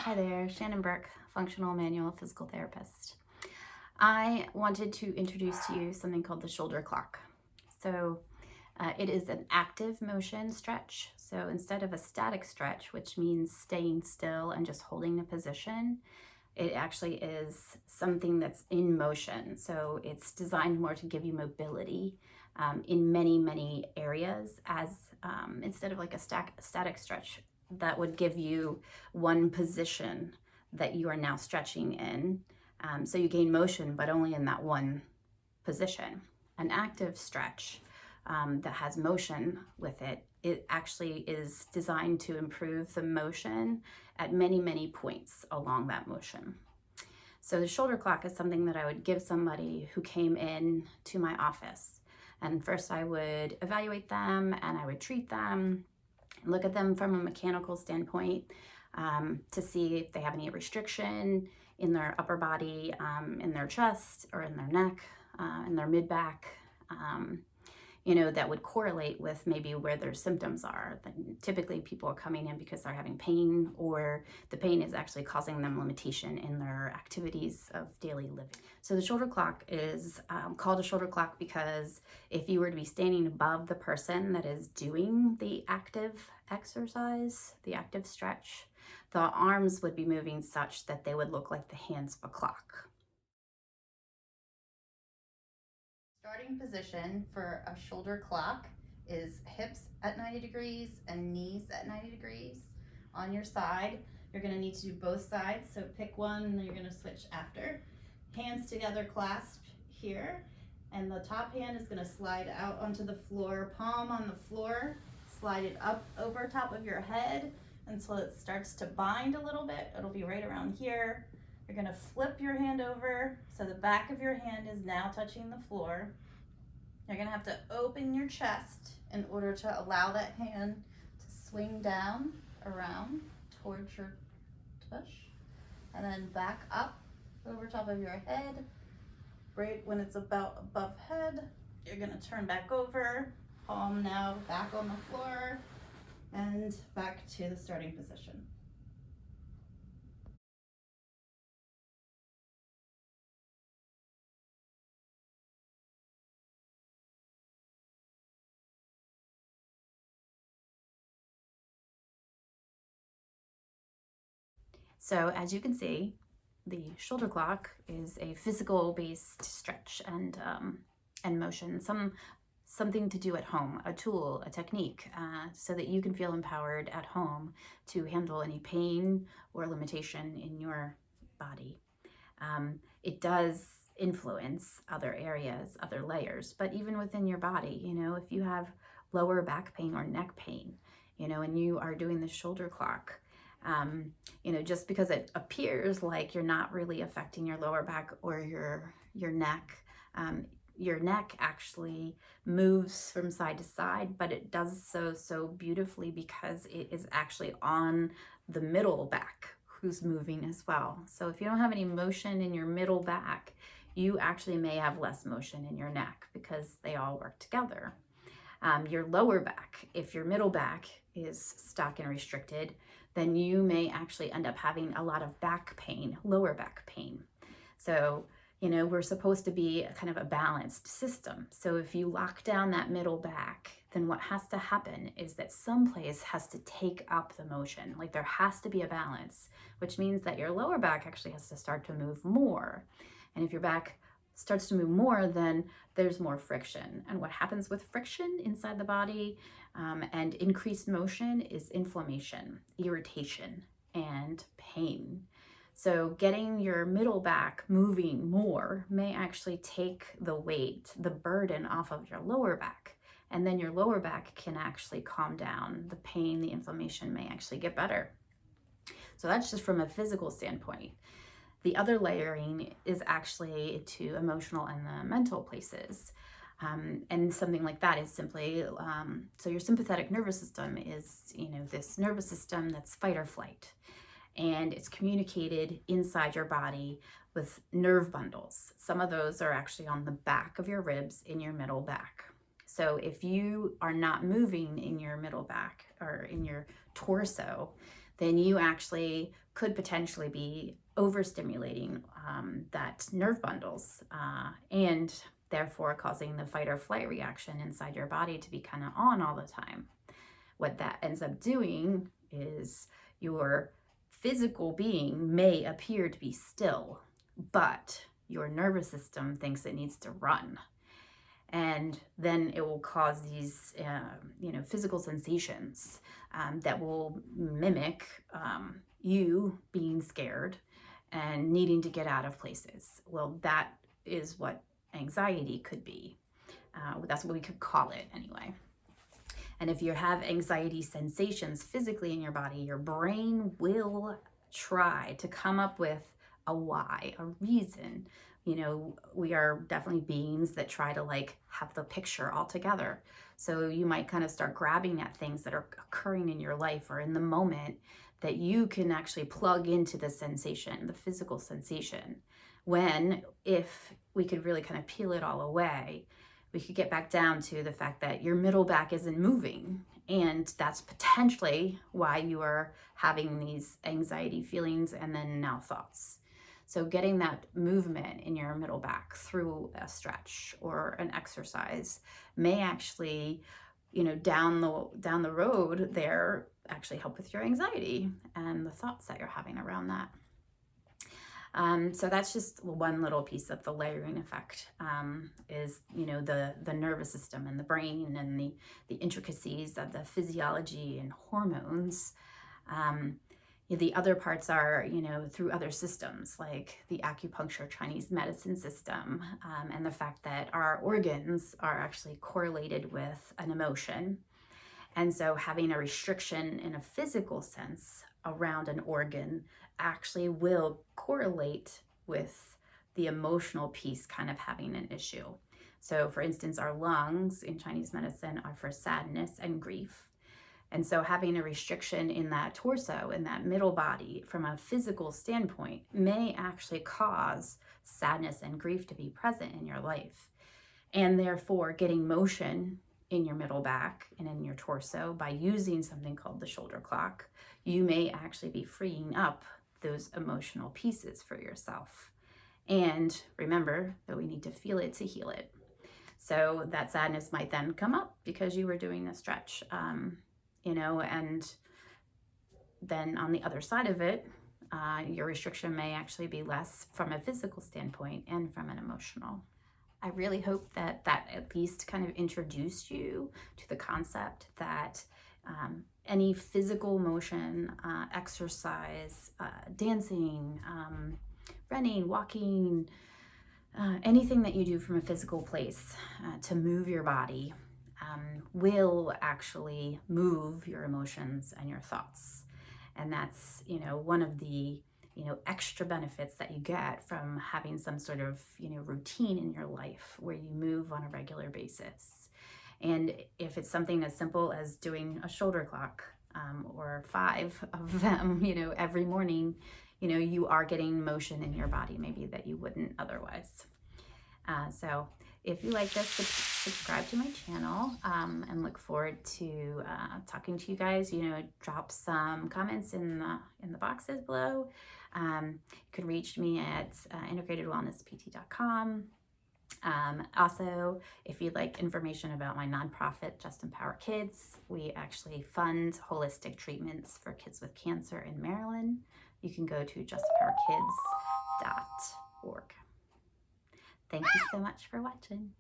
Hi there, Shannon Burke, functional manual physical therapist. I wanted to introduce to you something called the shoulder clock. So it is an active motion stretch. So instead of a static stretch, which means staying still and just holding a position, it actually is something that's in motion. So it's designed more to give you mobility in many areas as instead of like a static stretch that would give you one position that you are now stretching in. So you gain motion, but only in that one position. An active stretch that has motion with it, it actually is designed to improve the motion at many points along that motion. So the shoulder clock is something that I would give somebody who came in to my office. And first I would evaluate them and I would treat them, look at them from a mechanical standpoint to see if they have any restriction in their upper body, in their chest or in their neck, in their mid-back, that would correlate with maybe where their symptoms are. Typically people are coming in because they're having pain, or the pain is actually causing them limitation in their activities of daily living. So the shoulder clock is called a shoulder clock because if you were to be standing above the person that is doing the active exercise, the active stretch, the arms would be moving such that they would look like the hands of a clock. Starting position for a shoulder clock is hips at 90 degrees and knees at 90 degrees. On your side, you're going to need to do both sides, so pick one and then you're going to switch after. Hands together clasped here, and the top hand is going to slide out onto the floor, palm on the floor, slide it up over top of your head until it starts to bind a little bit. It'll be right around here. You're going to flip your hand over so the back of your hand is now touching the floor. You're going to have to open your chest in order to allow that hand to swing down around towards your tush, and then back up over top of your head. Right when it's about above head, you're going to turn back over, palm now back on the floor, and back to the starting position. So as you can see, the shoulder clock is a physical based stretch and motion, something to do at home, a tool, a technique, so that you can feel empowered at home to handle any pain or limitation in your body. It does influence other areas, other layers, but even within your body, if you have lower back pain or neck pain, and you are doing the shoulder clock, just because it appears like you're not really affecting your lower back or your neck actually moves from side to side, but it does so beautifully because it is actually on the middle back who's moving as well. So if you don't have any motion in your middle back, you actually may have less motion in your neck because they all work together. Your lower back, if your middle back is stuck and restricted, then you may actually end up having a lot of back pain, lower back pain. So, we're supposed to be kind of a balanced system. So if you lock down that middle back, then what has to happen is that someplace has to take up the motion. Like there has to be a balance, which means that your lower back actually has to start to move more. And if your back starts to move more, then there's more friction. And what happens with friction inside the body and increased motion is inflammation, irritation, and pain. So getting your middle back moving more may actually take the weight, the burden off of your lower back. And then your lower back can actually calm down. The pain, the inflammation may actually get better. So that's just from a physical standpoint. The other layering is actually to emotional and the mental places. And something like that is simply, so your sympathetic nervous system is, this nervous system that's fight or flight. And it's communicated inside your body with nerve bundles. Some of those are actually on the back of your ribs in your middle back. So if you are not moving in your middle back or in your torso, then you actually could potentially be overstimulating that nerve bundles and therefore causing the fight or flight reaction inside your body to be kind of on all the time. What that ends up doing is your physical being may appear to be still, but your nervous system thinks it needs to run. And then it will cause these, physical sensations that will mimic you being scared and needing to get out of places. Well, that is what anxiety could be. That's what we could call it anyway. And if you have anxiety sensations physically in your body, your brain will try to come up with a why, a reason. We are definitely beings that try to have the picture all together. So you might kind of start grabbing at things that are occurring in your life or in the moment that you can actually plug into the sensation, the physical sensation. When, if we could really kind of peel it all away, we could get back down to the fact that your middle back isn't moving. And that's potentially why you are having these anxiety feelings and then now thoughts. So getting that movement in your middle back through a stretch or an exercise may actually, down the road there, actually help with your anxiety and the thoughts that you're having around that. So that's just one little piece of the layering effect, is, the nervous system and the brain and the intricacies of the physiology and hormones. The other parts are, through other systems like the acupuncture Chinese medicine system, and the fact that our organs are actually correlated with an emotion. And so having a restriction in a physical sense around an organ actually will correlate with the emotional piece kind of having an issue. So for instance, our lungs in Chinese medicine are for sadness and grief. And so having a restriction in that torso, in that middle body from a physical standpoint may actually cause sadness and grief to be present in your life. And therefore getting motion in your middle back and in your torso by using something called the shoulder clock, you may actually be freeing up those emotional pieces for yourself. And remember that we need to feel it to heal it. So that sadness might then come up because you were doing a stretch, and then on the other side of it, your restriction may actually be less from a physical standpoint and from an emotional. I really hope that at least kind of introduced you to the concept that any physical motion, exercise, dancing, running, walking, anything that you do from a physical place to move your body will actually move your emotions and your thoughts. And that's, one of the extra benefits that you get from having some sort of, routine in your life where you move on a regular basis. And if it's something as simple as doing a shoulder clock, or 5 of them, every morning, you are getting motion in your body maybe that you wouldn't otherwise. So if you like this, subscribe to my channel, and look forward to talking to you guys. Drop some comments in the boxes below. You can reach me at integratedwellnesspt.com. Also, if you'd like information about my nonprofit, Just Empower Kids, we actually fund holistic treatments for kids with cancer in Maryland. You can go to justempowerkids.org. Thank you so much for watching.